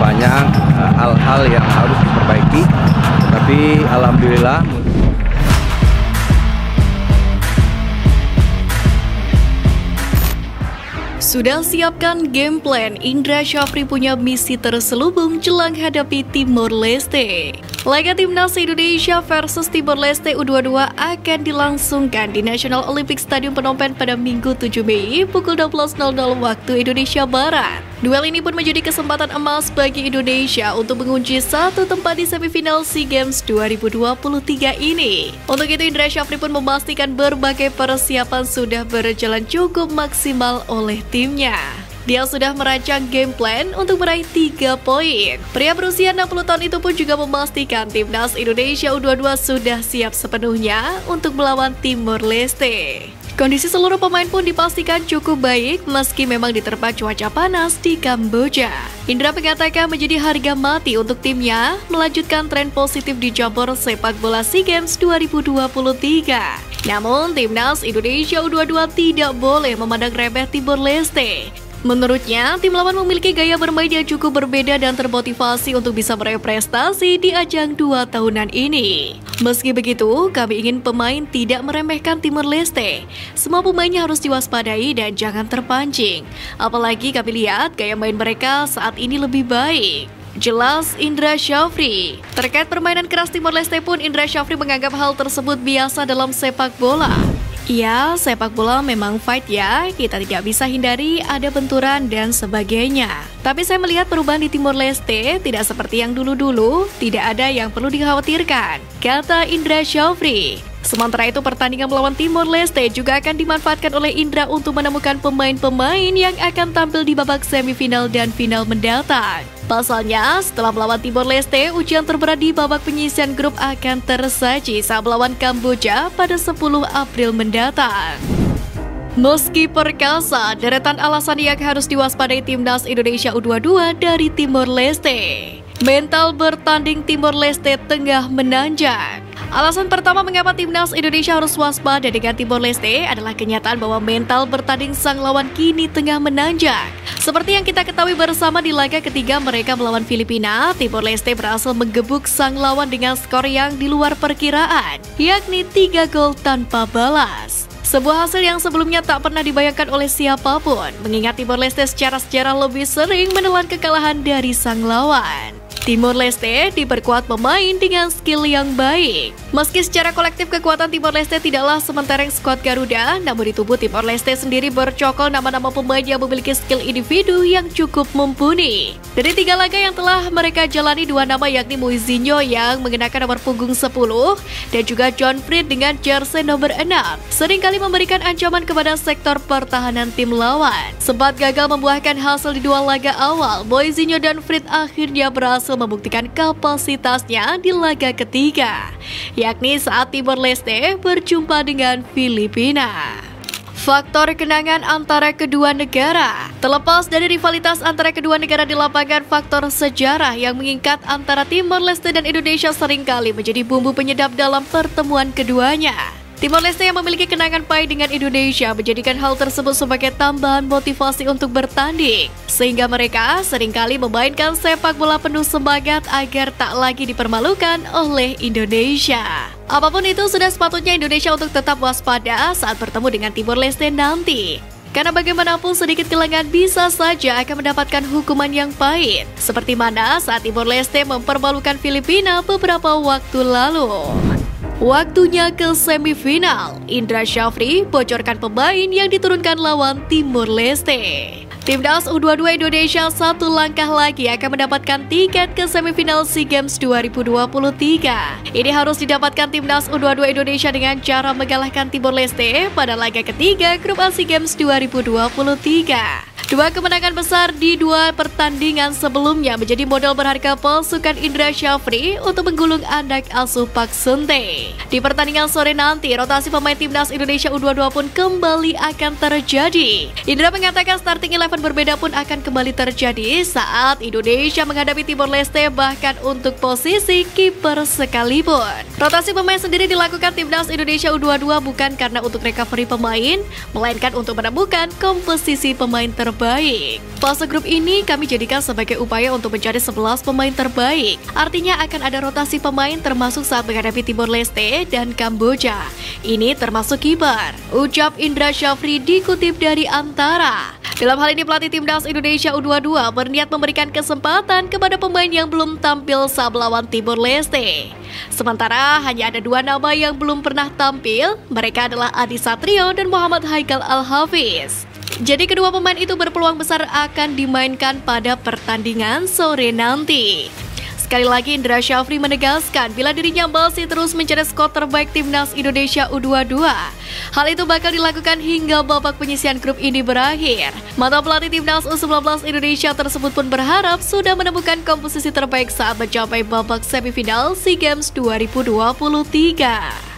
banyak hal-hal yang harus diperbaiki, tapi alhamdulillah. Sudah siapkan game plan, Indra Syafri punya misi terselubung jelang hadapi Timor Leste. Laga Timnas Indonesia versus Timor Leste U22 akan dilangsungkan di National Olympic Stadium Phnom Penh pada Minggu 7 Mei pukul 12.00 waktu Indonesia Barat. Duel ini pun menjadi kesempatan emas bagi Indonesia untuk mengunci satu tempat di semifinal SEA Games 2023 ini. Untuk itu Indra Syafri pun memastikan berbagai persiapan sudah berjalan cukup maksimal oleh timnya. Dia sudah merancang game plan untuk meraih 3 poin. Pria berusia 60 tahun itu pun juga memastikan timnas Indonesia U22 sudah siap sepenuhnya untuk melawan Timor Leste. Kondisi seluruh pemain pun dipastikan cukup baik meski memang diterpa cuaca panas di Kamboja. Indra mengatakan menjadi harga mati untuk timnya melanjutkan tren positif di cabur sepak bola SEA Games 2023. Namun timnas Indonesia U22 tidak boleh memandang remeh Timor Leste. Menurutnya, tim lawan memiliki gaya bermain yang cukup berbeda dan termotivasi untuk bisa meraih prestasi di ajang 2 tahunan ini. Meski begitu, kami ingin pemain tidak meremehkan Timor Leste. Semua pemainnya harus diwaspadai dan jangan terpancing. Apalagi kami lihat gaya main mereka saat ini lebih baik. Jelas Indra Syafri. Terkait permainan keras Timor Leste pun Indra Syafri menganggap hal tersebut biasa dalam sepak bola. Ya, sepak bola memang fight ya, kita tidak bisa hindari ada benturan dan sebagainya. Tapi saya melihat perubahan di Timor Leste tidak seperti yang dulu-dulu, tidak ada yang perlu dikhawatirkan, kata Indra Syafri. Sementara itu pertandingan melawan Timor Leste juga akan dimanfaatkan oleh Indra untuk menemukan pemain-pemain yang akan tampil di babak semifinal dan final mendatang. Pasalnya, setelah melawan Timor Leste, ujian terberat di babak penyisian grup akan tersaji saat melawan Kamboja pada 10 April mendatang. Meski perkasa, deretan alasan yang harus diwaspadai timnas Indonesia U22 dari Timor Leste. Mental bertanding Timor Leste tengah menanjak. Alasan pertama mengapa timnas Indonesia harus waspada dengan Timor Leste adalah kenyataan bahwa mental bertanding sang lawan kini tengah menanjak. Seperti yang kita ketahui bersama di laga ketiga mereka melawan Filipina, Timor Leste berhasil menggebuk sang lawan dengan skor yang di luar perkiraan, yakni 3 gol tanpa balas. Sebuah hasil yang sebelumnya tak pernah dibayangkan oleh siapapun, mengingat Timor Leste secara sejarah lebih sering menelan kekalahan dari sang lawan. Timor Leste diperkuat pemain dengan skill yang baik. Meski secara kolektif kekuatan Timor Leste tidaklah sementereng skuad Garuda, namun di tubuh Timor Leste sendiri bercokol nama-nama pemain yang memiliki skill individu yang cukup mumpuni. Dari 3 laga yang telah mereka jalani, 2 nama yakni Muizinho yang mengenakan nomor punggung 10 dan juga John Fried dengan jersey nomor 6 seringkali memberikan ancaman kepada sektor pertahanan tim lawan. Sempat gagal membuahkan hasil di 2 laga awal, Muizinho dan Fried akhirnya berhasil membuktikan kapasitasnya di laga ketiga, yakni saat Timor Leste berjumpa dengan Filipina. Faktor kenangan antara kedua negara. Terlepas dari rivalitas antara kedua negara di lapangan, faktor sejarah yang mengikat antara Timor Leste dan Indonesia seringkali menjadi bumbu penyedap dalam pertemuan keduanya. Timor Leste yang memiliki kenangan pahit dengan Indonesia menjadikan hal tersebut sebagai tambahan motivasi untuk bertanding, sehingga mereka seringkali memainkan sepak bola penuh semangat agar tak lagi dipermalukan oleh Indonesia. Apapun itu, sudah sepatutnya Indonesia untuk tetap waspada saat bertemu dengan Timor Leste nanti. Karena bagaimanapun sedikit kelengan bisa saja akan mendapatkan hukuman yang pahit, seperti mana saat Timor Leste mempermalukan Filipina beberapa waktu lalu. Waktunya ke semifinal. Indra Syafri bocorkan pemain yang diturunkan lawan Timor Leste. Timnas U22 Indonesia satu langkah lagi akan mendapatkan tiket ke semifinal SEA Games 2023. Ini harus didapatkan Timnas U22 Indonesia dengan cara mengalahkan Timor Leste pada laga ketiga grup A SEA Games 2023. 2 kemenangan besar di 2 pertandingan sebelumnya menjadi modal berharga pasukan Indra Syafri untuk menggulung anak asuh Park Sun-tae. Di pertandingan sore nanti, rotasi pemain timnas Indonesia U22 pun kembali akan terjadi. Indra mengatakan starting 11 berbeda pun akan kembali terjadi saat Indonesia menghadapi Timor Leste, bahkan untuk posisi kiper sekalipun. Rotasi pemain sendiri dilakukan timnas Indonesia U22 bukan karena untuk recovery pemain, melainkan untuk menemukan komposisi pemain terbaik. terbaik. Fase grup ini kami jadikan sebagai upaya untuk mencari 11 pemain terbaik. Artinya akan ada rotasi pemain termasuk saat menghadapi Timor Leste dan Kamboja. Ini termasuk kiper, ucap Indra Syafri dikutip dari Antara. Dalam hal ini pelatih Timnas Indonesia U22 berniat memberikan kesempatan kepada pemain yang belum tampil saat melawan Timor Leste. Sementara hanya ada 2 nama yang belum pernah tampil, mereka adalah Adi Satrio dan Muhammad Haikal Al-Hafiz. Jadi kedua pemain itu berpeluang besar akan dimainkan pada pertandingan sore nanti. Sekali lagi Indra Syafri menegaskan bila dirinya masih terus mencari skor terbaik Timnas Indonesia U22. Hal itu bakal dilakukan hingga babak penyisihan grup ini berakhir. Mantan pelatih Timnas U19 Indonesia tersebut pun berharap sudah menemukan komposisi terbaik saat mencapai babak semifinal SEA Games 2023.